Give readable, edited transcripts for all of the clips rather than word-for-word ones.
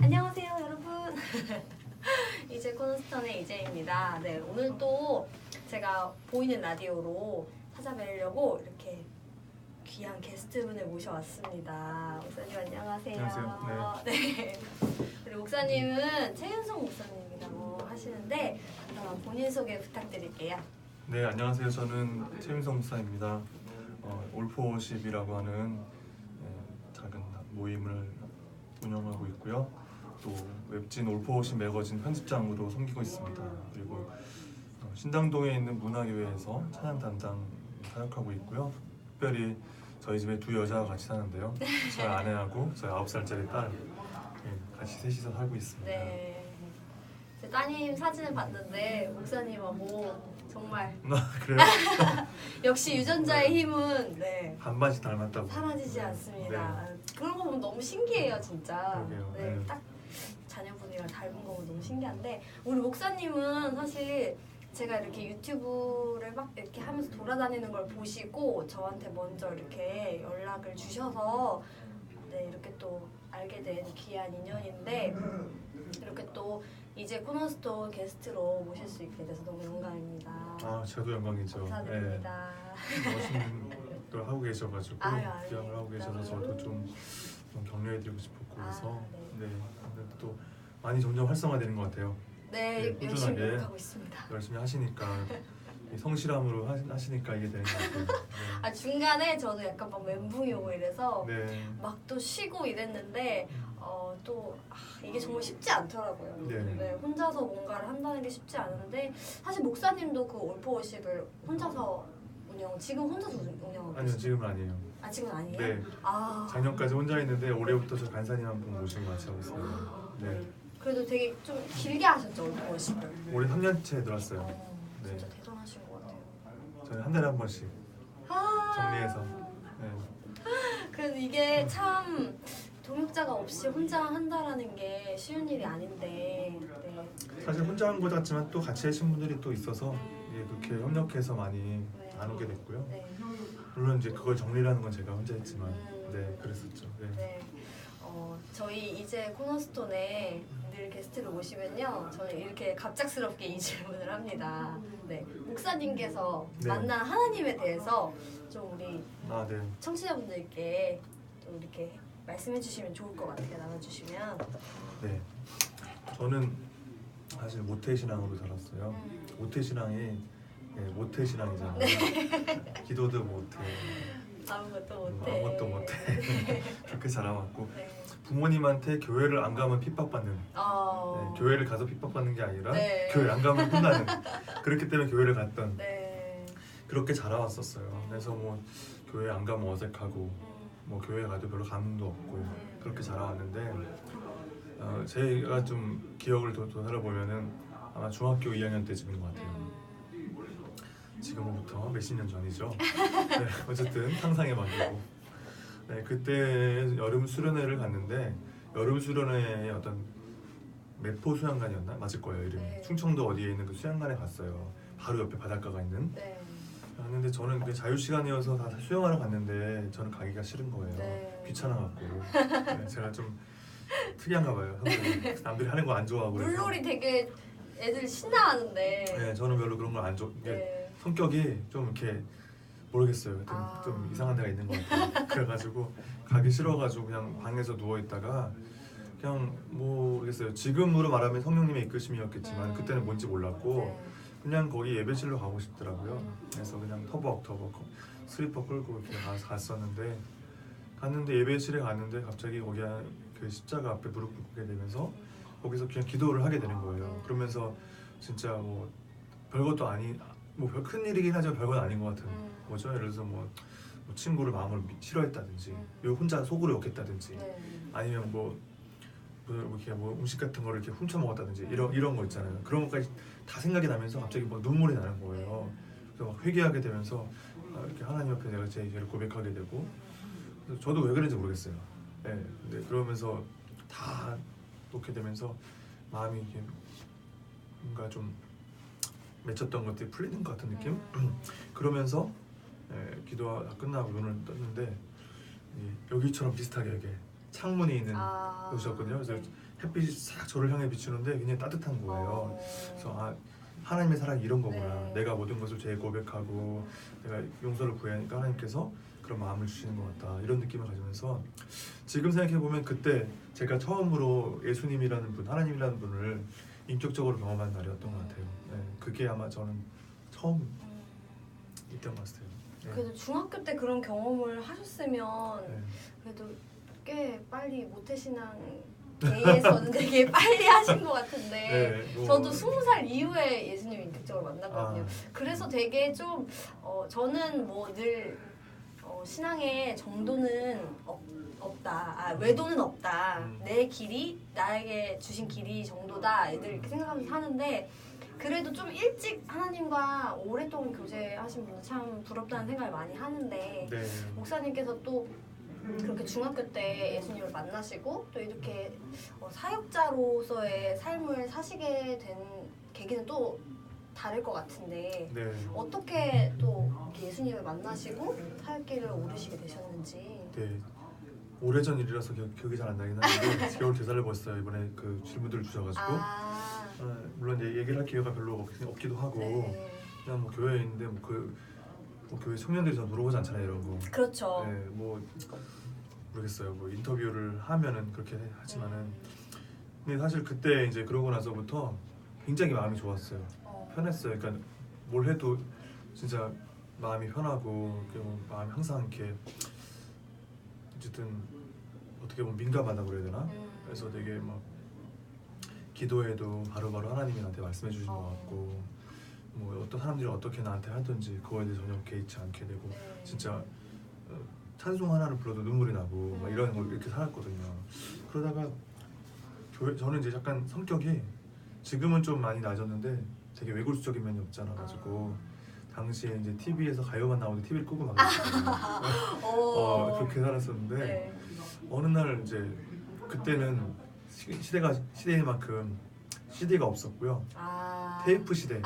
안녕하세요 여러분. 이제 코너스턴의 이재입니다. 네, 오늘 또 제가 보이는 라디오로 찾아뵈려고 이렇게 귀한 게스트분을 모셔왔습니다. 목사님 안녕하세요. 안녕하세요. 네. 우리 목사님은 최윤성 목사님이라고 하시는데 본인 소개 부탁드릴게요. 네, 안녕하세요. 저는 최윤성 목사입니다. 올포십이라고 하는 작은 모임을 운영하고 있고요. 또 웹진 올포십 매거진 편집장으로 섬기고 있습니다. 그리고 신당동에 있는 문화교회에서 찬양 담당 사역하고 있고요. 특별히 저희 집에 두 여자가 같이 사는데요. 저희 아내하고 저희 9살짜리 딸 같이 셋이서 살고 있습니다. 네. 제 따님 사진을 봤는데 목사님하고 정말 그래요? 역시 유전자의 힘은 반반씩 닮았다고. 사라지지 않습니다. 그런 거 보면 너무 신기해요, 진짜. 그러게요. 네, 딱 자녀분이랑 닮은 거 보면 너무 신기한데 우리 목사님은 사실 제가 이렇게 유튜브를 막 이렇게 하면서 돌아다니는 걸 보시고 저한테 먼저 이렇게 연락을 주셔서 이렇게 또 알게 된 귀한 인연인데 이렇게 또 이제 코너스톤 게스트로 모실 수 있게 돼서 너무 영광입니다. 아, 저도 영광이죠. 감사드립니다. 멋있는 걸 하고 계셔가지고 기함을 하고 계셔서 저도 좀 격려해드리고 싶었고 그래서 근데 또 많이 점점 활성화되는 것 같아요. 네, 열심히 꾸준하게 노력하고 있습니다. 열심히 하시니까 이 성실함으로 하시니까 이게 되는 것 같아요. 중간에 저도 약간 막 멘붕이 오고 이래서 네. 막 또 쉬고 이랬는데 이게 정말 쉽지 않더라고요. 네. 혼자서 뭔가를 한다는 게 쉽지 않은데 사실 목사님도 그 올포워십을 혼자서 지금 혼자서 운영하고 아니요, 지금은 아니에요. 지금은 아니에요? 네. 작년까지 혼자 있는데 올해부터 저 간사님 한 분 모시고 같이 하고 있어요. 네. 그래도 되게 좀 길게 하셨죠, 올포워십을? 올해 3년째 들었어요. 네. 진짜 대단하신 것 같아요. 저는 한 달에 한 번씩 정리해서. 네. 그래도 이게 참 동역자가 없이 혼자 한다라는 게 쉬운 일이 아닌데 사실 혼자 한 것 같지만 또 같이 하신 분들이 또 있어서 그렇게 협력해서 많이 나누게 됐고요. 물론 이제 그걸 정리하는 건 제가 혼자 했지만 그랬었죠. 네. 저희 이제 코너스톤에 늘 게스트를 모시면요 저는 이렇게 갑작스럽게 이 질문을 합니다. 목사님께서 만난 하나님에 대해서 좀 우리 청취자분들께 좀 이렇게 말씀해 주시면 좋을 것 같아요. 나눠주시면. 네, 저는 사실 모태신앙으로 살았어요. 모태신앙이 모태신앙이잖아요. 기도도 못해, 아무것도 못해. 그렇게 자라왔고 부모님한테 교회를 안 가면 핍박받는, 교회를 가서 핍박받는 게 아니라 교회 안 가면 혼나는, 그렇기 때문에 교회를 갔던 그렇게 자라왔었어요. 그래서 뭐 교회 안 가면 어색하고 뭐 교회 가도 별로 감흥도 없고 그렇게 자라왔는데 제가 좀 기억을 되살아보면은 아마 중학교 2학년 때쯤인 것 같아요. 지금부터 몇십 년 전이죠. 어쨌든 상상해 봐도 그때 여름 수련회를 갔는데 여름 수련회에 어떤 매포 수양관이었나? 맞을 거예요 이름이. 충청도 어디에 있는 그 수양관에 갔어요. 바로 옆에 바닷가가 있는. 갔는데 저는 그 자유 시간이어서 다 수영하러 갔는데 저는 가기가 싫은 거예요. 귀찮아갖고. 제가 좀 특이한가 봐요. 남들이 하는 거 안 좋아하고. 물놀이 되게 애들 신나하는데. 저는 별로 그런 걸 안 좋아. 성격이 좀 이렇게 모르겠어요. 좀 이상한 데가 있는 것 같아요. 그래가지고 가기 싫어가지고 그냥 방에서 누워 있다가 그냥 모르겠어요. 지금으로 말하면 성령님의 이끄심이었겠지만 그때는 뭔지 몰랐고. 그냥 거기 예배실로 가고 싶더라고요. 그래서 그냥 터벅터벅 슬리퍼 끌고 이렇게 갔는데 예배실에 갔는데 갑자기 거기 그 십자가 앞에 무릎 꿇게 되면서 거기서 그냥 기도를 하게 되는 거예요. 그러면서 진짜 뭐 별것도 별 큰 일이긴 하지만 별건 아닌 것 같은 거죠. 예를 들어서 뭐 친구를 마음으로 싫어했다든지 혼자 속으로 욕했다든지 아니면 이렇게 음식 같은 거를 이렇게 훔쳐 먹었다든지 이런 거 있잖아요. 그런 것까지 다 생각이 나면서 갑자기 눈물이 나는 거예요. 그래서 막 회개하게 되면서 이렇게 하나님 앞에 내가 제 죄를 고백하게 되고 그래서 저도 왜 그런지 모르겠어요. 근데 그러면서 다 놓게 되면서 마음이 이렇게 뭔가 좀 맺혔던 것들이 풀리는 것 같은 느낌? 그러면서 기도가 끝나고 눈을 떴는데 여기처럼 비슷하게 이렇게 창문이 있는 곳이었거든요. 그래서 햇빛이 싹 저를 향해 비추는데 굉장히 따뜻한 거예요. 그래서 아, 하나님의 사랑이 이런 거구나. 네. 내가 모든 것을 재고백하고 내가 용서를 구하니까 하나님께서 그런 마음을 주시는 것 같다. 이런 느낌을 가지면서 지금 생각해 보면 그때 제가 처음으로 예수님이라는 분, 하나님이라는 분을 인격적으로 경험한 날이었던 것 같아요. 네, 그게 아마 저는 처음 있던 것 같아요. 네. 그래도 중학교 때 그런 경험을 하셨으면 네. 그래도 꽤 빨리 모태신앙 계에서는 되게 빨리 하신 것 같은데 네, 뭐, 저도 20살 이후에 예수님 인격적으로 만났거든요. 아, 그래서 되게 좀 저는 뭐 늘 신앙의 정도는 없다. 외도는 없다. 내 길이 나에게 주신 길이 정도다. 애들 이렇게 생각하면서 사는데 그래도 좀 일찍 하나님과 오랫동안 교제하신 분은 참 부럽다는 생각을 많이 하는데 네. 목사님께서 또 그렇게 중학교 때 예수님을 만나시고 또 이렇게 사역자로서의 삶을 사시게 된 계기는 또 다를 것 같은데 네. 어떻게 또 이렇게 예수님을 만나시고 사역길을 오르시게 되셨는지. 네. 오래전 일이라서 기억이 잘 안 나긴 하는데 겨울 대사를 벌었어요. 이번에 그 질문들을 주셔가지고 물론 이제 얘기를 할 기회가 별로 없기도 하고 네. 그냥 뭐 교회에 있는데 뭐 교회 청년들이 잘 물어보지 않잖아요 이런 거. 그렇죠. 네, 뭐 모르겠어요. 뭐 인터뷰를 하면은 그렇게 하지만은 근데 사실 그때 이제 그러고 나서부터 굉장히 마음이 좋았어요. 편했어요. 그러니까 뭘 해도 진짜 마음이 편하고 그리고 마음이 항상 이렇게 어쨌든 어떻게 보면 민감하다고 그래야 되나? 그래서 되게 막 기도해도 바로바로 하나님이 나한테 말씀해 주시는 것 같고 뭐 어떤 사람들이 어떻게 나한테 하든지 그거에 대해 전혀 개의치 않게 되고 진짜 찬송 하나를 불러도 눈물이 나고 막 이런 걸 이렇게 살았거든요. 그러다가 저는 이제 약간 성격이 지금은 좀 많이 나아졌는데 되게 외골수적인 면이 없지 않아 가지고 당시에 이제 TV에서 가요만 나오는데 TV를 끄고 막 그렇게 살았었는데 네. 어느 날 이제 그때는 시대인 만큼 CD가 없었고요. 테이프 시대,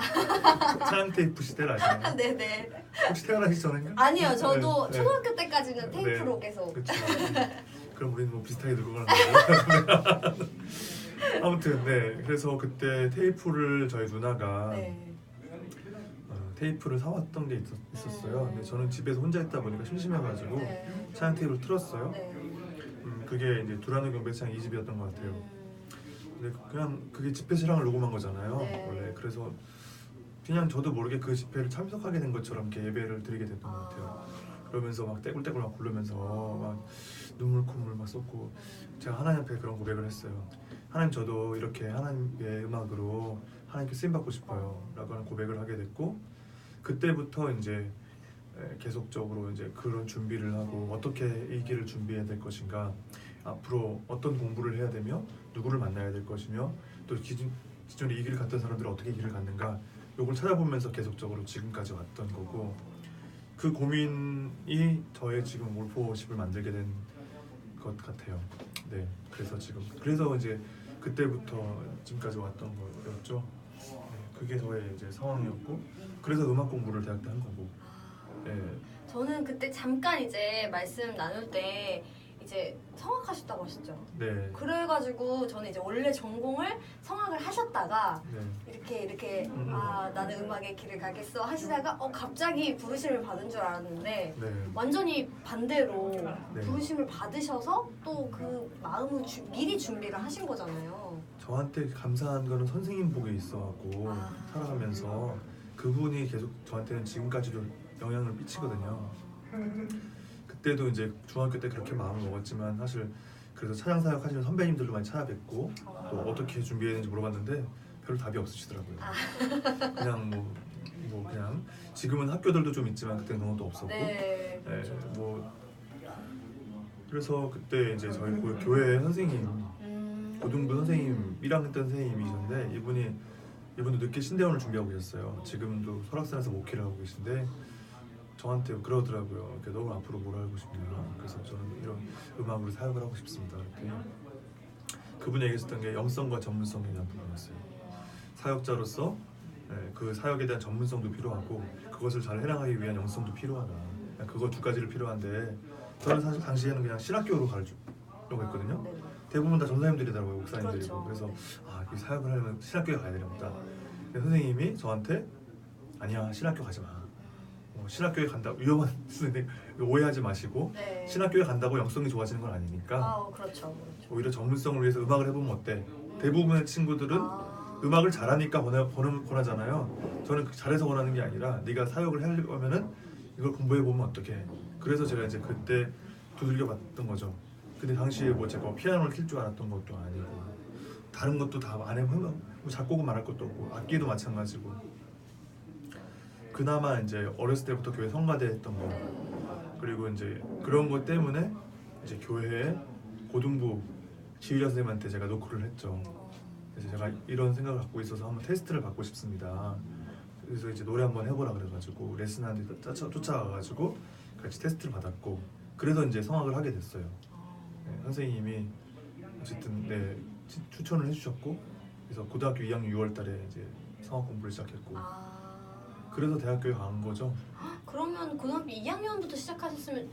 차양 테이프 시대를 아시나요? 네네. 혹시 태어나기 전인가? 아니요, 저도 네, 초등학교 때까지는 테이프로 네. 계속. 그렇죠. 그럼 우리는 뭐 비슷하게 늙어가는 거예요. 아무튼 네, 그래서 그때 테이프를 저희 누나가 네. 테이프를 사왔던 게 있었어요. 근데 저는 집에서 혼자 있다 보니까 심심해가지고 네. 차양 테이프를 틀었어요. 네. 그게 이제 두라노 경배창 2집이었던 것 같아요. 근데 그냥 그게 집회 실황을 녹음한 거잖아요. 네. 원래 그래서 그냥 저도 모르게 그 집회를 참석하게 된 것처럼 이렇게 예배를 드리게 됐던 것 같아요. 그러면서 막 떼굴떼굴 막 부르면서 막 눈물 콧물 막 쏟고 제가 하나님 앞에 그런 고백을 했어요. 하나님 저도 이렇게 하나님의 음악으로 하나님께 쓰임 받고 싶어요. 라고 하는 고백을 하게 됐고 그때부터 이제 계속적으로 이제 그런 준비를 하고 어떻게 이 길을 준비해야 될 것인가 앞으로 어떤 공부를 해야 되며 누구를 만나야 될 것이며 또 기존에 이 길을 갔던 사람들은 어떻게 길을 갔는가 요걸 찾아보면서 계속적으로 지금까지 왔던 거고 그 고민이 저의 지금 몰포십을 만들게 된 것 같아요. 네, 그래서 이제 그때부터 지금까지 왔던 거였죠. 네, 그게 저의 이제 상황이었고 그래서 음악 공부를 대학 때 한 거고. 네. 저는 그때 잠깐 이제 말씀 나눌 때 이제 성악하셨다고 하셨죠. 네. 그래가지고 저는 이제 원래 전공을 성악을 하셨다가 네. 이렇게 나는 음악의 길을 가겠어 하시다가 갑자기 부르심을 받은 줄 알았는데 네. 완전히 반대로 네. 부르심을 받으셔서 또 그 마음을 미리 준비를 하신 거잖아요. 저한테 감사한 거는 선생님 복에 있어갖고 살아가면서 그분이 계속 저한테는 지금까지도 영향을 미치거든요. 그때도 이제 중학교 때 그렇게 마음을 먹었지만 사실 그래서 찬양 사역 하시는 선배님들도 많이 찾아뵙고 또 어떻게 준비해야 되는지 물어봤는데 별 답이 없으시더라고요. 그냥 뭐 그냥 지금은 학교들도 좀 있지만 그때는 그런 것도 없었고 네. 뭐 그래서 그때 이제 저희 교회 선생님 고등부 선생님 1학년 때 선생님이셨는데 이분도 늦게 신대원을 준비하고 계셨어요. 지금도 설악산에서 목회를 하고 계신데 저한테 그러더라고요. 이렇게 너무 앞으로 뭘 하고 싶냐. 그래서 저는 이런 음악으로 사역을 하고 싶습니다. 이렇게 그분이 얘기했던 게 영성과 전문성에 대한 부분이었어요. 사역자로서 그 사역에 대한 전문성도 필요하고 그것을 잘 해나가기 위한 영성도 필요하다. 그거 두 가지를 필요한데 저는 사실 당시에는 그냥 신학교로 가려고 했거든요. 대부분 다 전사님들이더라고요, 목사님들이고. 그렇죠. 그래서 네. 이 사역을 하려면 신학교에 가야 되나 보다. 근데 선생님이 저한테 아니야, 신학교 가지 마. 신학교에 간다 위험한 수인데 오해하지 마시고 네. 신학교에 간다고 영성이 좋아지는 건 아니니까 그렇죠. 오히려 전문성을 위해서 음악을 해보면 어때? 대부분의 친구들은 음악을 잘하니까 권하잖아요. 저는 잘해서 권하는 게 아니라 네가 사역을 하려면은 이걸 공부해 보면 어떡해. 그래서 제가 이제 그때 두들겨 봤던 거죠. 근데 당시에 뭐 제가 피아노를 킬 줄 알았던 것도 아니고 다른 것도 다 안 해보면 뭐 작곡은 말할 것도 없고 악기도 마찬가지고. 그나마 이제 어렸을 때부터 교회 성가대 했던 거 그리고 이제 그런 것 때문에 이제 교회에 고등부 지휘자 선생님한테 제가 노크를 했죠. 그래서 제가 이런 생각을 갖고 있어서 한번 테스트를 받고 싶습니다. 그래서 이제 노래 한번 해보라 그래가지고 레슨하는데 쫓아가가지고 같이 테스트를 받았고 그래서 이제 성악을 하게 됐어요. 네, 선생님이 어쨌든 네, 추천을 해주셨고 그래서 고등학교 2학년 6월달에 이제 성악 공부를 시작했고 그래서 대학교에 간 거죠. 그러면 고등학교 2학년부터 시작하셨으면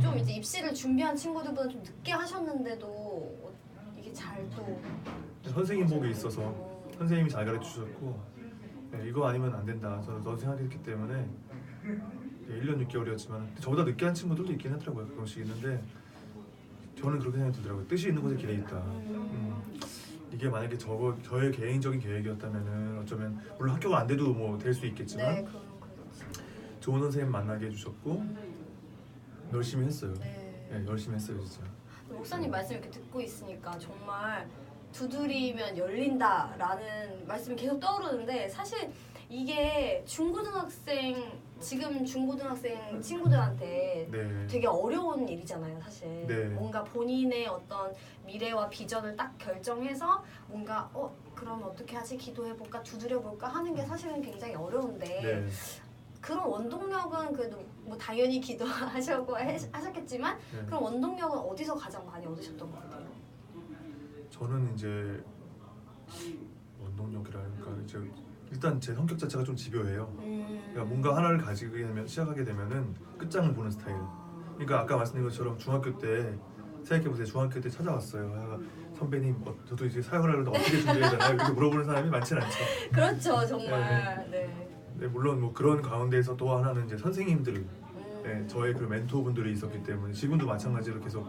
좀 이제 입시를 준비한 친구들보다 좀 늦게 하셨는데도 이게 잘 또 선생님 복에 있어서 선생님이 잘 가르쳐 주셨고 네, 이거 아니면 안 된다. 저는 너 생각했기 때문에 네, 1년 6개월이었지만 저보다 늦게 한 친구들도 있긴 하더라고요. 그런식 있는데 저는 그렇게 생각이 들더라고요. 뜻이 있는 곳에 길이 있다. 이게 만약에 저의 개인적인 계획이었다면은 어쩌면 물론 학교가 안 돼도 뭐 될 수 있겠지만 네, 그렇지. 좋은 선생님 만나게 해주셨고 열심히 했어요. 네. 네, 열심히 했어요 진짜. 목사님 말씀 이렇게 듣고 있으니까 정말 두드리면 열린다라는 말씀이 계속 떠오르는데 사실 이게 지금 중고등학생 친구들한테 네. 되게 어려운 일이잖아요, 사실. 네. 뭔가 본인의 어떤 미래와 비전을 딱 결정해서 뭔가 그럼 어떻게 하지? 기도해볼까? 두드려볼까? 하는 게 사실은 굉장히 어려운데 네. 그런 원동력은 그래도 뭐 당연히 기도하시고 하셨겠지만 네. 그런 원동력은 어디서 가장 많이 얻으셨던 것 같아요? 저는 이제 원동력이랄까 이제 일단 제 성격 자체가 좀 집요해요. 그러니까 뭔가 하나를 가지게 되면 시작하게 되면은 끝장을 보는 스타일. 그러니까 아까 말씀드린 것처럼 중학교 때 생각해보세요. 중학교 때 찾아왔어요. 선배님, 저도 이제 사역을 하려면 어떻게 준비해야 되나요? 이렇게 물어보는 사람이 많지는 않죠. 그렇죠, 정말. 네. 네, 물론 뭐 그런 가운데에서 또 하나는 이제 선생님들, 네, 저의 그 멘토분들이 있었기 때문에 지금도 마찬가지로 계속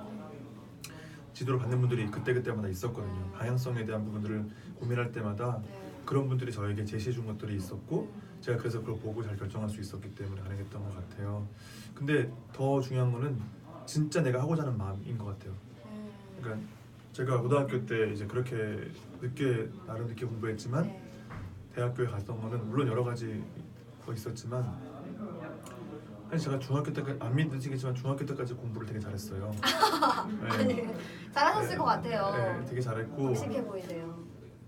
지도를 받는 분들이 그때마다 있었거든요. 방향성에 대한 부분들을 고민할 때마다 그런 분들이 저에게 제시해 준 것들이 있었고 제가 그래서 그걸 보고 잘 결정할 수 있었기 때문에 가능했던 것 같아요. 근데 더 중요한 거는 진짜 내가 하고자 하는 마음인 것 같아요. 그러니까 제가 고등학교 때 이제 그렇게 나름 늦게 공부했지만 대학교에 갔던 거는 물론 여러 가지 거 있었지만 사실 제가 중학교 때까지 안 믿으시겠지만 중학교 때까지 공부를 되게 잘했어요. 네. 잘하셨을 것 같아요. 네, 되게 잘했고 씩씩해 보이세요.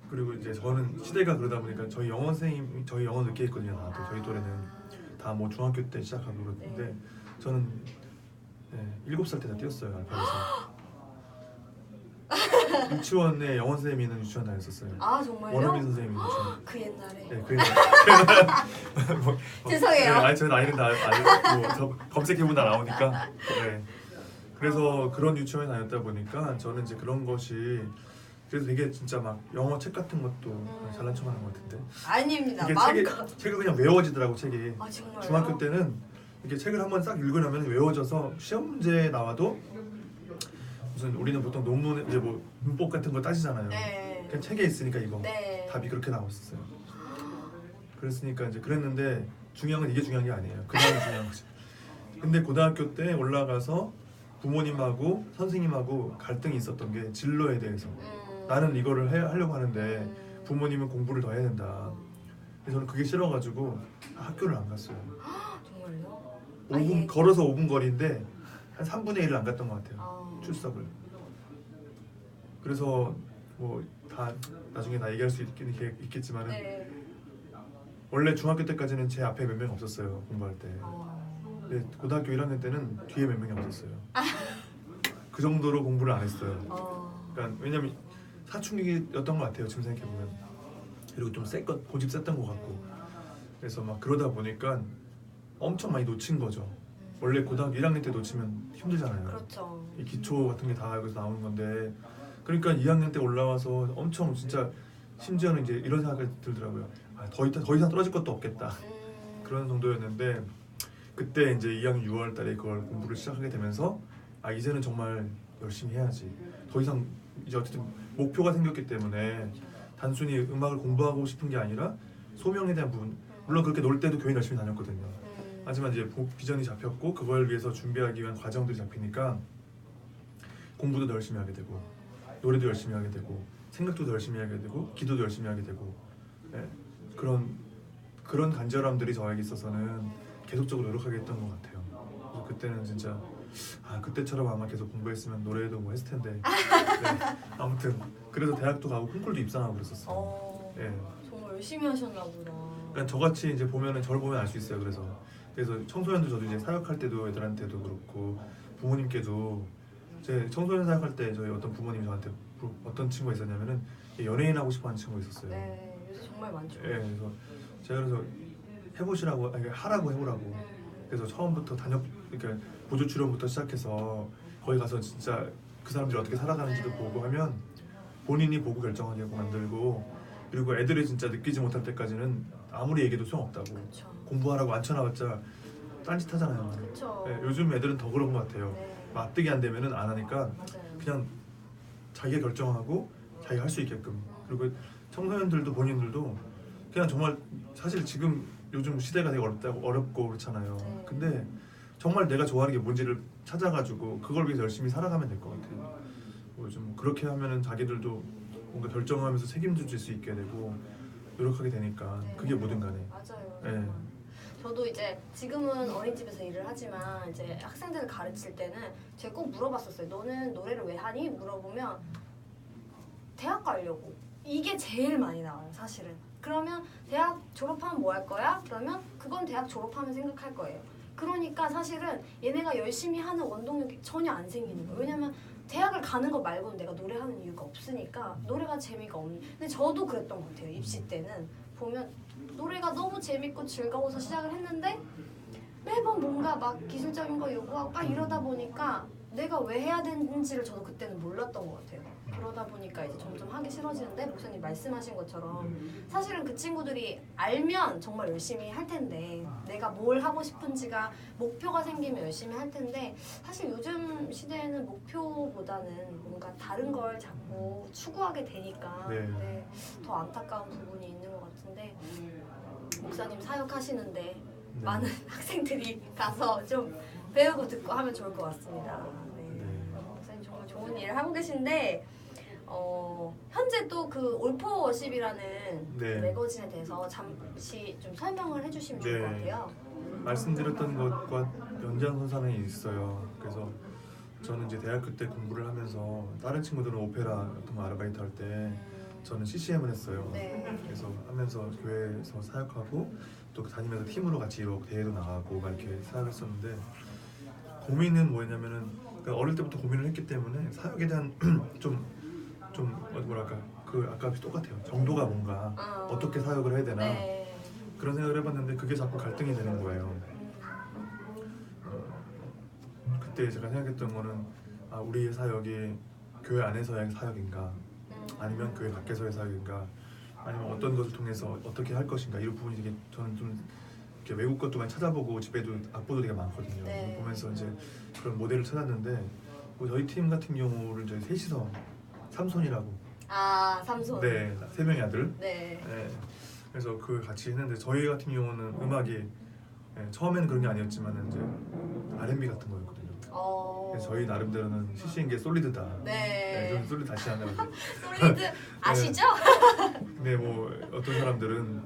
그리고 이제 저는 시대가 그러다 보니까 저희 영어 선생님 저희 영어 늦게 했거든요. 나도 저희 또래는 다 뭐 중학교 때 시작하고 그랬는데 저는 7살 때 다 뛰었어요. 알파벳을. 유치원에 영어 선생님이 있는 유치원 다녔었어요. 아 정말요? 원어민 선생님이 유치원. 그 옛날에. 네, 그 옛날에. 죄송해요. 네, 아니 저희 나이는 뭐 검색해보면 다 나오니까. 네. 그래서 그런 유치원에 다녔다 보니까 저는 이제 그런 것이 그래서 되게 진짜 막 영어 책 같은 것도 잘난 척하는 것 같은데. 아닙니다. 이게 마음껏. 책이 그냥 외워지더라고 책이. 아 정말요? 중학교 때는 이렇게 책을 한번 싹 읽으려면 외워져서 시험 문제 나와도 무슨 우리는 보통 논문 이제 뭐 문법 같은 거 따지잖아요. 네. 그냥 책에 있으니까 이거 네. 답이 그렇게 나왔었어요. 그랬으니까 이제 그랬는데 중요한 건 이게 중요한 게 아니에요. 그 다음이 중요한 거지. 근데 고등학교 때 올라가서 부모님하고 선생님하고 갈등이 있었던 게 진로에 대해서. 나는 이거를 하려고 하는데 부모님은 공부를 더 해야 된다. 그래서 저는 그게 싫어가지고 학교를 안 갔어요. 정말요? 5분 걸어서 5분 거리인데 한 3분의 1을 안 갔던 것 같아요. 출석을. 그래서 뭐 다 나중에 다 얘기할 수 있겠지만은 네. 원래 중학교 때까지는 제 앞에 몇 명 없었어요. 공부할 때. 근데 고등학교 1학년 때는 뒤에 몇 명이 없었어요. 그 정도로 공부를 안 했어요. 그러니까 왜냐면 사춘기였던 것 같아요. 지금 생각해 보면. 그리고 좀 고집 셌던 것 같고. 그래서 막 그러다 보니까 엄청 많이 놓친 거죠. 원래 고등학교 1학년 때 놓치면 힘들잖아요. 그렇죠. 이 기초 같은 게 다 여기서 나오는 건데 그러니까 2학년 때 올라와서 엄청 진짜 심지어는 이제 이런 생각이 들더라고요. 더 이상 떨어질 것도 없겠다. 그런 정도였는데 그때 이제 2학년 6월 달에 그걸 공부를 시작하게 되면서 이제는 정말 열심히 해야지. 더 이상 이제 어쨌든 목표가 생겼기 때문에 단순히 음악을 공부하고 싶은 게 아니라 소명에 대한 부분, 물론 그렇게 놀 때도 교회 열심히 다녔거든요. 하지만 이제 비전이 잡혔고 그걸 위해서 준비하기 위한 과정들이 잡히니까 공부도 더 열심히 하게 되고 노래도 열심히 하게 되고 생각도 더 열심히 하게 되고 기도도 열심히 하게 되고 예, 그런 간절함들이 저에게 있어서는 계속적으로 노력하게 했던 것 같아요. 그래서 그때는 진짜 그때처럼 아마 계속 공부했으면 노래도 뭐 했을 텐데 네, 아무튼 그래서 대학도 가고 콩쿨도 입상하고 그랬었어요. 예. 정말 열심히 하셨나 보다. 그러니까 저같이 이제 보면은 저를 보면 알 수 있어요. 그래서 청소년도 저도 이제 사역할 때도 애들한테도 그렇고 부모님께도 제 청소년 사역할 때 저희 어떤 부모님이 저한테 어떤 친구가 있었냐면은 연예인 하고 싶어하는 친구가 있었어요. 네, 요새 정말 많죠. 예, 그래서 제가 그래서 해보시라고 하라고 해보라고. 그래서 처음부터 그러니까 보조 출연부터 시작해서 거기 가서 진짜 그 사람들이 어떻게 살아가는지도 보고 하면 본인이 보고 결정하게 하고 만들고 그리고 애들이 진짜 느끼지 못할 때까지는 아무리 얘기해도 소용없다고. 그쵸. 공부하라고 앉혀놔봤자 딴짓 하잖아요. 그쵸. 예, 요즘 애들은 더 그런 것 같아요. 네. 납득이 안 되면은 안 하니까 맞아요. 그냥 자기가 결정하고 자기가 할 수 있게끔. 그리고 청소년들도 본인들도 그냥 정말 사실 지금 요즘 시대가 되게 어렵고 그렇잖아요. 네. 근데 정말 내가 좋아하는 게 뭔지를 찾아가지고 그걸 위해서 열심히 살아가면 될 것 같아요. 요즘 그렇게 하면은 자기들도 뭔가 결정하면서 책임질 수 있게 되고 노력하게 되니까 네. 그게 뭐든 간에. 맞아요. 네. 저도 이제 지금은 어린이집에서 일을 하지만 이제 학생들을 가르칠 때는 제가 꼭 물어봤었어요. 너는 노래를 왜 하니? 물어보면 대학 가려고. 이게 제일 많이 나와요, 사실은. 그러면 대학 졸업하면 뭐 할 거야? 그러면 그건 대학 졸업하면 생각할 거예요. 그러니까 사실은 얘네가 열심히 하는 원동력이 전혀 안 생기는 거예요. 왜냐면 대학을 가는 거 말고는 내가 노래하는 이유가 없으니까 노래가 재미가 없는. 근데 저도 그랬던 것 같아요. 입시 때는 보면 노래가 너무 재밌고 즐거워서 시작을 했는데 매번 뭔가 막 기술적인 거 요구하고 막 이러다 보니까 내가 왜 해야 되는지를 저도 그때는 몰랐던 것 같아요. 그러다 보니까 이제 점점 하기 싫어지는데 목사님 말씀하신 것처럼 사실은 그 친구들이 알면 정말 열심히 할 텐데 내가 뭘 하고 싶은지가 목표가 생기면 열심히 할 텐데 사실 요즘 시대에는 목표보다는 뭔가 다른 걸 자꾸 추구하게 되니까 네, 더 안타까운 부분이 있는 것 같은데 목사님 사역하시는데 많은 학생들이 가서 좀 배우고 듣고 하면 좋을 것 같습니다. 네. 목사님 정말 좋은 일을 하고 계신데 현재 또 그 올포워십이라는 그 매거진에 대해서 잠시 좀 설명을 해주시면 좋을 것 같아요. 말씀드렸던 것과 연장선상에 있어요. 그래서 저는 이제 대학교 때 공부를 하면서 다른 친구들은 오페라 같은 거 아르바이트 할 때 저는 CCM을 했어요. 네. 그래서 하면서 교회에서 사역하고 또 다니면서 팀으로 같이 대회도 나가고 막 이렇게 사역했었는데 고민은 뭐였냐면은 그러니까 어릴 때부터 고민을 했기 때문에 사역에 대한 좀 뭐랄까 그 아까 똑같아요. 정도가 뭔가 어떻게 사역을 해야 되나 네. 그런 생각을 해봤는데 그게 자꾸 갈등이 되는 거예요. 그때 제가 생각했던 거는 우리의 사역이 교회 안에서의 사역인가 아니면 교회 밖에서의 사역인가 아니면 어떤 것을 통해서 어떻게 할 것인가 이런 부분이 되게 저는 좀 이렇게 외국 것도 많이 찾아보고 집에도 악보도 되게 많거든요. 네. 보면서 이제 그런 모델을 찾았는데 저희 팀 같은 경우를 저희 셋이서 삼손이라고 삼손. 네, 3명의 아들. 네. 네. 그래서 그 같이 했는데 저희 같은 경우는 음악이 처음에는 그런 게 아니었지만 이제 R&B 같은 거였거든요. 그래서 저희 나름대로는 CC인게 솔리드다. 네. 좀 솔리드 다시 한다고. 솔리드 아시죠? 근데 뭐 어떤 사람들은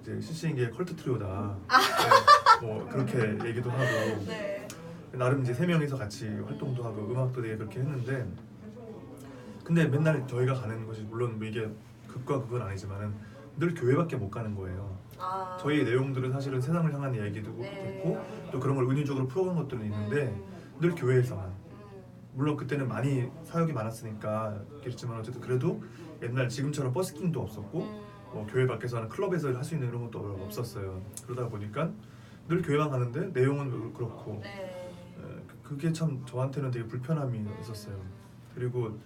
이제 CC인게 컬트 트리오다. 뭐 그렇게 얘기도 하고. 네. 나름 이제 3명이서 같이 활동도 하고 음악도 되게 그렇게 했는데 근데 맨날 저희가 가는 것이 물론 뭐 이게 극과 극은 아니지만은 늘 교회밖에 못 가는 거예요. 저희의 내용들은 사실은 세상을 향한 얘기도 있고 또 그런 걸 은유적으로 풀어가는 것들은 있는데 늘 교회에서만. 물론 그때는 많이 사역이 많았으니까 그랬지만 어쨌든 그래도 옛날 지금처럼 버스킹도 없었고 뭐 교회 밖에서 하는 클럽에서 할 수 있는 이런 것도 없었어요. 그러다 보니까 늘 교회만 가는데 내용은 그렇고 그게 참 저한테는 되게 불편함이 있었어요. 그리고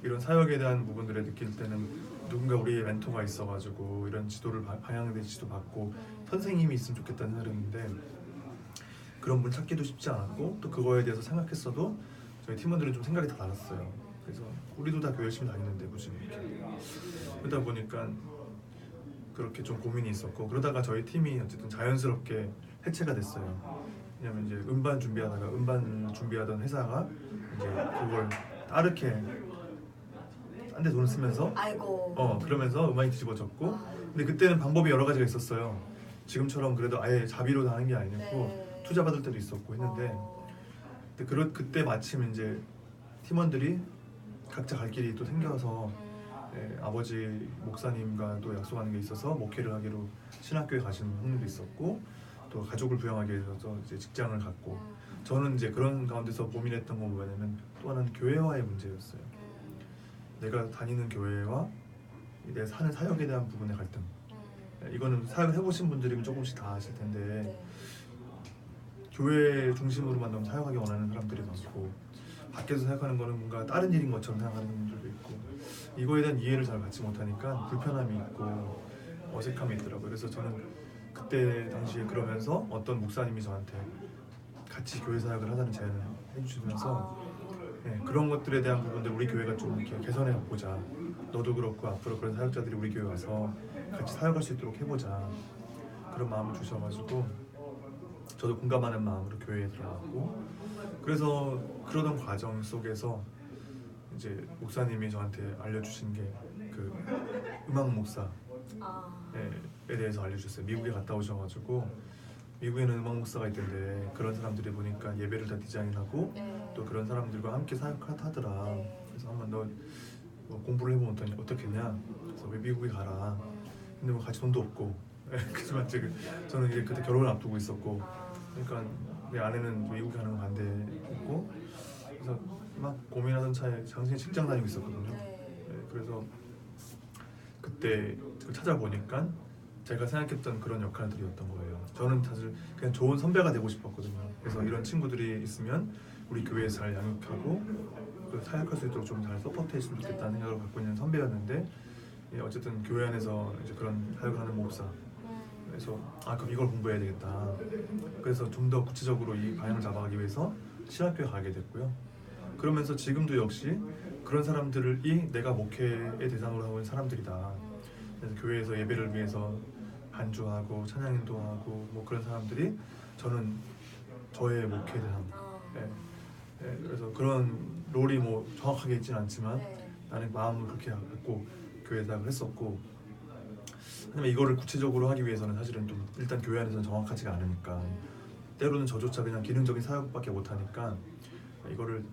이런 사역에 대한 부분들을 느낄 때는 누군가 우리의 멘토가 있어가지고 이런 지도를 방향에 지도 받고 선생님이 있으면 좋겠다는 생각이었는데 그런 분 찾기도 쉽지 않았고 또 그거에 대해서 생각했어도 저희 팀원들은 좀 생각이 다 달랐어요. 그래서 우리도 다 교회 열심히 다니는데 굳이 이렇게 그러다 보니까 그렇게 좀 고민이 있었고 그러다가 저희 팀이 어쨌든 자연스럽게 해체가 됐어요. 왜냐면 이제 음반 준비하던 회사가 이제 그걸 따르게 딴 데 돈을 쓰면서 아이고. 그러면서 음악이 뒤집어졌고 근데 그때는 방법이 여러 가지가 있었어요. 지금처럼 그래도 아예 자비로 하는 게 아니었고 네. 투자 받을 때도 있었고 했는데 근데 그때 마침 이제 팀원들이 각자 갈 길이 또 생겨서 아버지 목사님과 또 약속하는 게 있어서 목회를 하기로 신학교에 가시는 분들도 있었고 또 가족을 부양하기 위해서 이제 직장을 갖고 저는 이제 그런 가운데서 고민했던 건 뭐냐면 또 하나는 교회와의 문제였어요. 내가 다니는 교회와 내 사는 사역에 대한 부분의 갈등. 이거는 사역을 해보신 분들이면 조금씩 다 아실 텐데 네. 교회 중심으로만 너무 사역하기 원하는 사람들이 많고 밖에서 사역하는 거는 뭔가 다른 일인 것처럼 생각하는 분들도 있고 이거에 대한 이해를 잘 받지 못하니까 불편함이 있고 어색함이 있더라고요. 그래서 저는 그때 당시에 그러면서 어떤 목사님이 저한테 같이 교회 사역을 하자는 제안을 해주시면서 그런 것들에 대한 부분들 우리 교회가 좀 이렇게 개선해 보자. 너도 그렇고 앞으로 그런 사역자들이 우리 교회 와서 같이 사역할 수 있도록 해보자. 그런 마음을 주셔가지고 저도 공감하는 마음으로 교회에 들어갔고 그래서 그러던 과정 속에서 이제 목사님이 저한테 알려주신 게 그 음악 목사에 대해서 알려주셨어요. 미국에 갔다 오셔가지고 미국에는 음악 목사가 있던데 그런 사람들이 보니까 예배를 다 디자인하고 또 그런 사람들과 함께 사역하더라. 그래서 한번 너 공부를 해보면 어떻겠냐. 그래서 왜 미국에 가라. 근데 뭐 같이 돈도 없고 그렇지만 지금 저는 이제 그때 결혼을 앞두고 있었고 그러니까 내 아내는 미국에 가는 거 반대했고 그래서 막 고민하던 차에 당시에 직장 다니고 있었거든요. 그래서 그때 찾아보니까 제가 생각했던 그런 역할들이었던 거예요. 저는 사실 그냥 좋은 선배가 되고 싶었거든요. 그래서 이런 친구들이 있으면 우리 교회에서 잘 양육하고 사역할 수 있도록 좀 잘 서포트했으면 좋겠다는 생각을 갖고 있는 선배였는데 어쨌든 교회 안에서 이제 그런 사역을 하는 목사 그래서 그럼 이걸 공부해야 되겠다. 그래서 좀 더 구체적으로 이 방향을 잡아가기 위해서 신학교에 가게 됐고요. 그러면서 지금도 역시 그런 사람들이 내가 목회의 대상으로 하고 있는 사람들이다. 그래서 교회에서 예배를 위해서 반주하고 찬양 인도하고 뭐 그런 사람들이 저는 저의 목회 대상. 그래서 그런 롤이 뭐 정확하게 있지는 않지만 나는 마음을 그렇게 갖고 교회 사역을 했었고 하지만 이거를 구체적으로 하기 위해서는 사실은 좀 일단 교회 안에서는 정확하지가 않으니까 때로는 저조차 그냥 기능적인 사역밖에 못하니까 이거를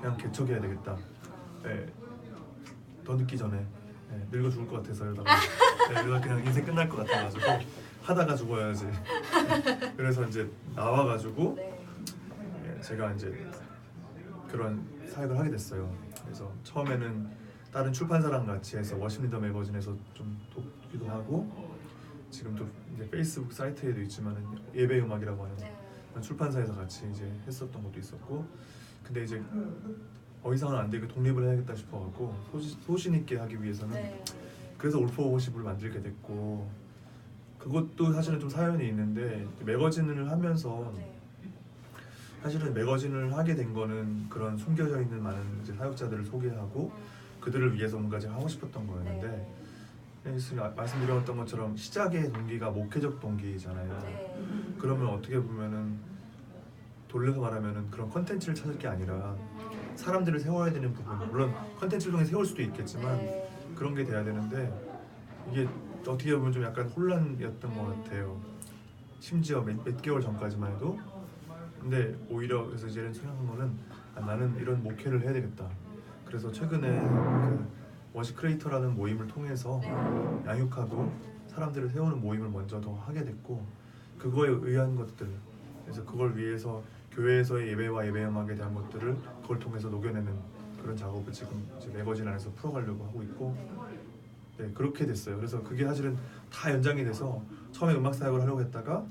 그냥 개척해야 되겠다. 더 늦기 전에 늙어 죽을 것 같아서 이러다가 이러다 그냥 인생 끝날 것 같아가지고 하다가 죽어야지. 그래서 이제 나와가지고 제가 이제 그런 사역을 하게 됐어요. 그래서 처음에는 다른 출판사랑 같이 해서 워싱리더 매거진에서 좀 돕기도 하고 지금도 이제 페이스북 사이트에도 있지만은 예배 음악이라고 하는 출판사에서 같이 이제 했었던 것도 있었고 근데 이제 더 이상은 안 되고 독립을 해야겠다 싶어갖고 소신 있게 하기 위해서는 그래서 올포워십을 만들게 됐고 그것도 사실은 좀 사연이 있는데 매거진을 하면서 사실은 매거진을 하게 된 거는 그런 숨겨져 있는 많은 이제 사역자들을 소개하고 그들을 위해서 뭔가 제가 하고 싶었던 거였는데 말씀드렸던 것처럼 시작의 동기가 목회적 동기잖아요. 그러면 어떻게 보면은 돌려서 말하면은 그런 컨텐츠를 찾을 게 아니라 사람들을 세워야 되는 부분 물론 컨텐츠를 통해 세울 수도 있겠지만 그런 게 돼야 되는데 이게 어떻게 보면 좀 약간 혼란이었던 것 같아요. 심지어 몇 개월 전까지만 해도 근데 오히려 그래서 이제는 생각한 거는 나는 이런 목회를 해야 되겠다. 그래서 최근에 그 워시 크리에이터라는 모임을 통해서 양육하고 사람들을 세우는 모임을 먼저 더 하게 됐고 그거에 의한 것들 그래서 그걸 위해서 교회에서의 예배와 예배 음악에 대한 것들을 그걸 통해서 녹여내는 그런 작업을 지금 이제 매거진 안에서 풀어가려고 하고 있고 그렇게 됐어요. 그래서 그게 사실은 다 연장이 돼서 처음에 음악 사역을 하려고 했다가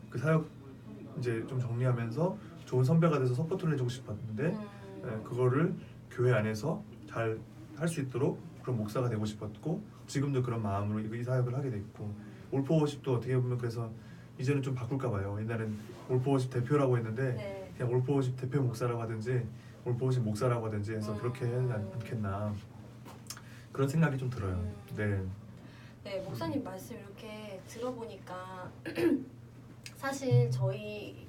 그 사역 이제 좀 정리하면서 좋은 선배가 돼서 서포트를 해주고 싶었는데 그거를 교회 안에서 잘 할 수 있도록 그런 목사가 되고 싶었고 지금도 그런 마음으로 이 사역을 하게 됐고 올포워십도 어떻게 보면 그래서 이제는 좀 바꿀까 봐요. 옛날엔 올포워십 대표라고 했는데 네. 그냥 올포워십 대표 목사라고 하든지 올포워십 목사라고 하든지 해서 그렇게 해야 않겠나 그런 생각이 좀 들어요. 네. 네, 목사님 말씀 이렇게 들어보니까 사실 저희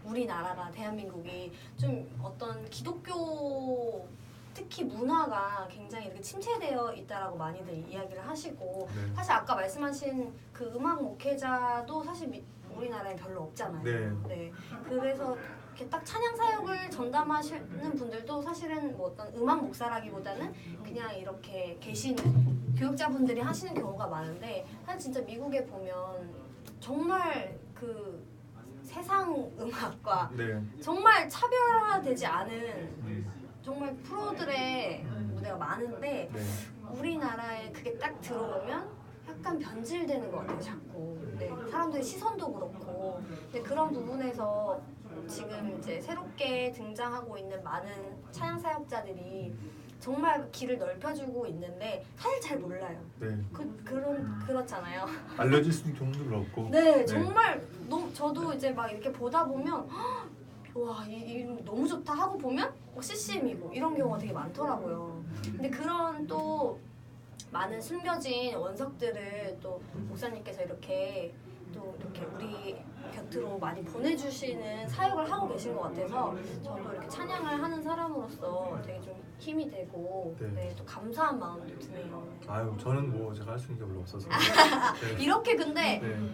우리나라가 대한민국이 좀 어떤 기독교 특히 문화가 굉장히 이렇게 침체되어 있다라고 많이들 이야기를 하시고 네. 사실 아까 말씀하신 그 음악 목회자도 사실 우리나라에 별로 없잖아요. 네. 그래서 이렇게 딱 찬양 사역을 전담하시는 분들도 사실은 뭐 어떤 음악 목사라기보다는 그냥 이렇게 계시는 교육자분들이 하시는 경우가 많은데 사실 진짜 미국에 보면 정말 그 세상 음악과 네. 정말 차별화되지 않은 정말 프로들의 무대가 많은데 네. 우리나라에 그게 딱 들어오면 약간 변질되는 것 같아요, 자꾸. 네, 사람들의 시선도 그렇고. 근데 그런 부분에서 지금 이제 새롭게 등장하고 있는 많은 찬양 사역자들이 정말 길을 넓혀주고 있는데 사실 잘 몰라요. 네. 그렇잖아요. 알려질 수 있는 경우도 그렇고. 네, 정말 저도 이제 막 이렇게 보다 보면 와, 이 너무 좋다 하고 보면 CCM이고 이런 경우가 되게 많더라고요. 근데 그런 또 많은 숨겨진 원석들을 또 목사님께서 이렇게 우리 곁으로 많이 보내주시는 사역을 하고 계신 것 같아서 저도 이렇게 찬양을 하는 사람으로서 되게 좀 힘이 되고 네. 네, 또 감사한 마음도 드네요. 아유 저는 뭐 제가 할 수 있는 게 별로 없어서. 네. 이렇게 근데 네.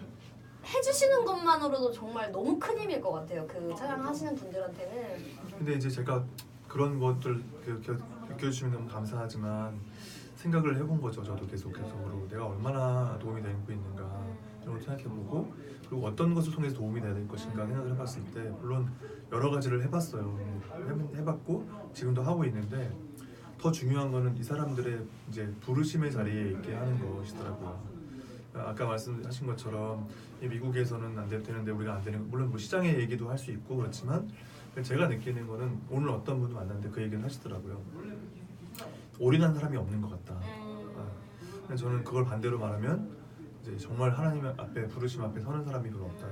해주시는 것만으로도 정말 너무 큰 힘일 것 같아요. 그 찬양하시는 분들한테는. 근데 이제 제가 그런 것들 이렇게 느껴주시면 너무 감사하지만 생각을 해본 거죠. 저도 계속적으로 내가 얼마나 도움이 되고 있는가 이런 걸 생각해보고 그리고 어떤 것을 통해서 도움이 돼야 될 것인가 생각을 해봤을 때 물론 여러 가지를 해봤어요. 해봤고 지금도 하고 있는데 더 중요한 거는 이 사람들의 이제 부르심의 자리에 있게 하는 것이더라고요. 아까 말씀하신 것처럼 이 미국에서는 안 되는데 우리가 안 되는 물론 뭐 시장의 얘기도 할 수 있고 그렇지만 제가 느끼는 거는 오늘 어떤 분을 만났는데 그 얘기를 하시더라고요. 올인한 사람이 없는 것 같다. 근데 저는 그걸 반대로 말하면 이제 정말 하나님 앞에 부르심 앞에 서는 사람이 별로 없다.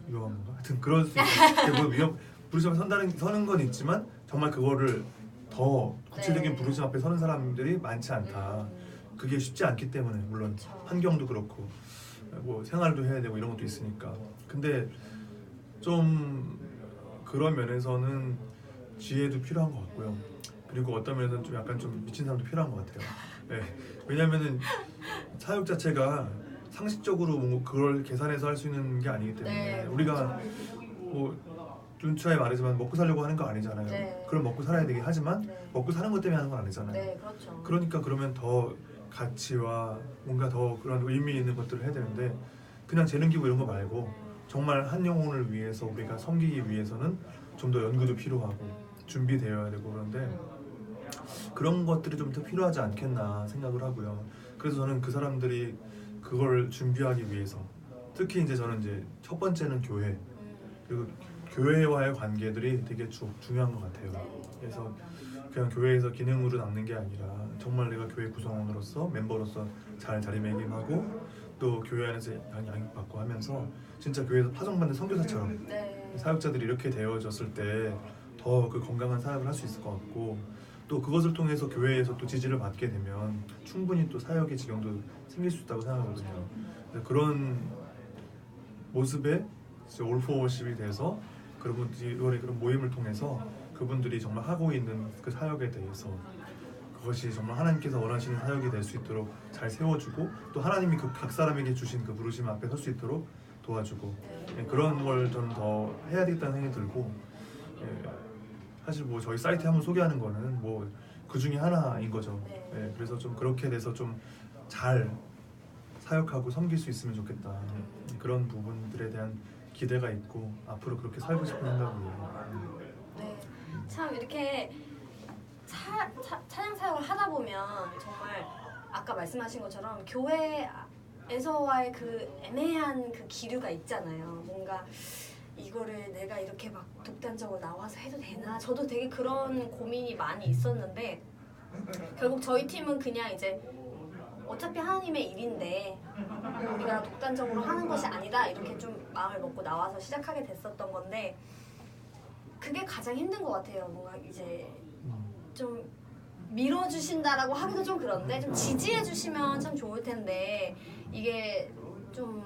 위험한 건가? 하여튼 그럴 수 있고 부르심 앞에 서는 건 있지만 정말 그거를 더 구체적인 부르심 앞에 서는 사람들이 많지 않다. 그게 쉽지 않기 때문에 물론 환경도 그렇고 뭐 생활도 해야 되고 이런 것도 있으니까. 근데 좀 그런 면에서는 지혜도 필요한 것 같고요. 그리고 어떤 면에서는 좀 약간 좀 미친 사람도 필요한 것 같아요. 네. 왜냐면은 사역 자체가 상식적으로 뭐 그걸 계산해서 할 수 있는 게 아니기 때문에 네, 우리가 뭐 준차에 말하지만 먹고 살려고 하는 거 아니잖아요. 네. 그럼 먹고 살아야 되긴 하지만 네. 먹고 사는 것 때문에 하는 건 아니잖아요. 네, 그렇죠. 그러니까 그러면 더 가치와 뭔가 더 그런 의미 있는 것들을 해야 되는데 그냥 재능 기부 이런 거 말고 정말 한 영혼을 위해서 우리가 섬기기 위해서는 좀 더 연구도 필요하고 준비되어야 되고 그런데 그런 것들이 좀 더 필요하지 않겠나 생각을 하고요. 그래서 저는 그 사람들이 그걸 준비하기 위해서 특히 이제 저는 이제 첫 번째는 교회 그리고 교회와의 관계들이 되게 중요한 것 같아요. 그래서 그냥 교회에서 기능으로 남는 게 아니라 정말 내가 교회 구성원으로서 멤버로서 잘 자리매김하고 또 교회 안에서 양육받고 하면서 진짜 교회에서 파송받는 선교사처럼 사역자들이 이렇게 되어졌을 때 더 그 건강한 사역을 할 수 있을 것 같고 또 그것을 통해서 교회에서 또 지지를 받게 되면 충분히 또 사역의 지경도 생길 수 있다고 생각하거든요. 그런 모습에 올포워십이 돼서 그런 모임을 통해서 그분들이 정말 하고 있는 그 사역에 대해서 그것이 정말 하나님께서 원하시는 사역이 될 수 있도록 잘 세워주고 또 하나님이 그 각 사람에게 주신 그 부르심 앞에 설 수 있도록 도와주고 그런 걸 저는 더 해야 되겠다는 생각이 들고 사실 뭐 저희 사이트 한번 소개하는 거는 뭐 그 중에 하나인 거죠. 그래서 좀 그렇게 돼서 좀 잘 사역하고 섬길 수 있으면 좋겠다. 그런 부분들에 대한 기대가 있고 앞으로 그렇게 살고 싶은 생각이에요. 네, 참 이렇게 찬양 사역을 하다 보면 정말 아까 말씀하신 것처럼 교회에서와의 그 애매한 그 기류가 있잖아요. 뭔가 이거를 내가 이렇게 막 독단적으로 나와서 해도 되나? 저도 되게 그런 고민이 많이 있었는데 결국 저희 팀은 그냥 이제 어차피 하나님의 일인데 우리가 독단적으로 하는 것이 아니다 이렇게 좀 마음을 먹고 나와서 시작하게 됐었던 건데 그게 가장 힘든 것 같아요. 뭔가 이제 좀 밀어주신다라고 하기도 좀 그런데 좀 지지해주시면 참 좋을 텐데 이게 좀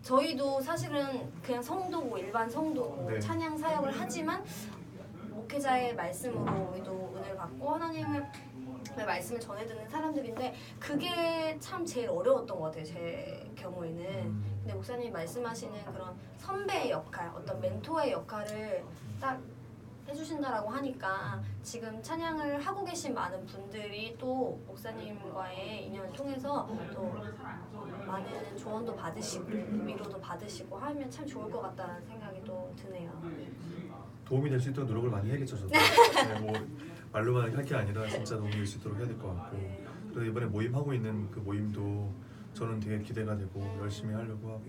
저희도 사실은 그냥 성도고 일반 성도고 네. 찬양 사역을 하지만 목회자의 말씀으로 우리도 은혜를 받고 하나님의 말씀을 전해 듣는 사람들인데 그게 참 제일 어려웠던 것 같아요. 제 경우에는. 근데 목사님이 말씀하시는 그런 선배의 역할, 어떤 멘토의 역할을 딱 해주신다라고 하니까 지금 찬양을 하고 계신 많은 분들이 또 목사님과의 인연을 통해서 또 많은 조언도 받으시고 위로도 받으시고 하면 참 좋을 것 같다는 생각이 또 드네요. 도움이 될 수 있도록 노력을 많이 해야겠죠. 저도. 뭐 말로만 할 게 아니라 진짜 도움이 될 수 있도록 해야 될 것 같고 그래서 이번에 모임 하고 있는 그 모임도 저는 되게 기대가 되고 열심히 하려고 하고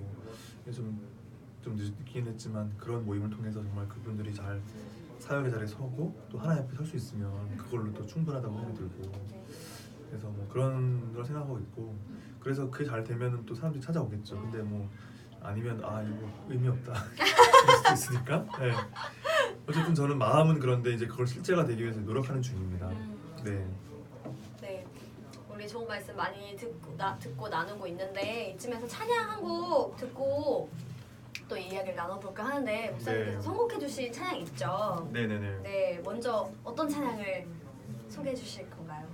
좀 늦긴 했지만 그런 모임을 통해서 정말 그분들이 잘 사역의 자리에 서고 또 하나님 앞에 설 수 있으면 그걸로 또 충분하다고 생각이 들고 그래서 뭐 그런 걸 생각하고 있고 그래서 그게 잘 되면 또 사람들이 찾아오겠죠. 근데 뭐 아니면 이거 의미 없다 그럴 수도 있으니까 네. 어쨌든 저는 마음은 그런데 이제 그걸 실제가 되기 위해서 노력하는 중입니다. 네. 네, 우리 좋은 말씀 많이 듣고 나누고 있는데 이쯤에서 찬양 한 곡 듣고 또 이야기를 나눠볼까 하는데 목사님께서 네. 선곡해주신 찬양 있죠? 네네네. 네, 먼저 어떤 찬양을 소개해주실 건가요?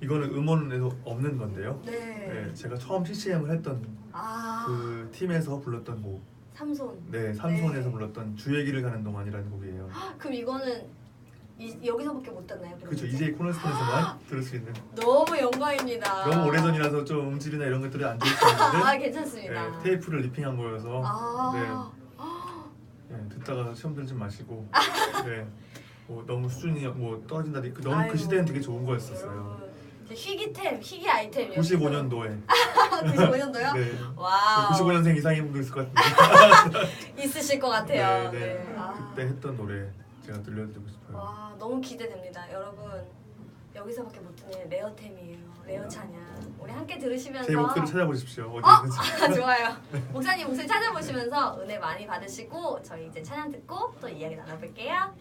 이거는 음원에도 없는 건데요. 네. 네, 제가 처음 CCM을 했던 그 팀에서 불렀던 곡. 삼손. 네, 삼손에서 네. 불렀던 주의 길을 가는 동안이라는 곡이에요. 그럼 이거는 여기서밖에 못 듣나요? 그렇죠. 이제 코너스톤에서만 들을 수 있는. 너무 영광입니다. 너무 오래전이라서 좀 음질이나 이런 것들이 안 좋을 수 있는데 괜찮습니다. 네, 테이프를 리핑한 거여서 네, 듣다가 시험 들지 마시고 네, 뭐 너무 수준이 뭐 떨어진다. 너무 그 시대는 되게 좋은 거였었어요. 희귀 아이템. 95년도에. 95년도요? 네. 와우. 95년생 이상인 분도 있을 것 같은데. 있으실 것 같아요. 네, 네. 아. 그때 했던 노래 제가 들려드리고 싶어요. 와, 너무 기대됩니다. 여러분, 여기서밖에 못 듣는 레어템이에요. 레어 찬양. 우리 함께 들으시면서 제 목소리 찾아보십시오. 어디 있는지. 좋아요. 목사님 목소리 찾아보시면서 은혜 많이 받으시고 저희 이제 찬양 듣고 또 이야기 나눠볼게요.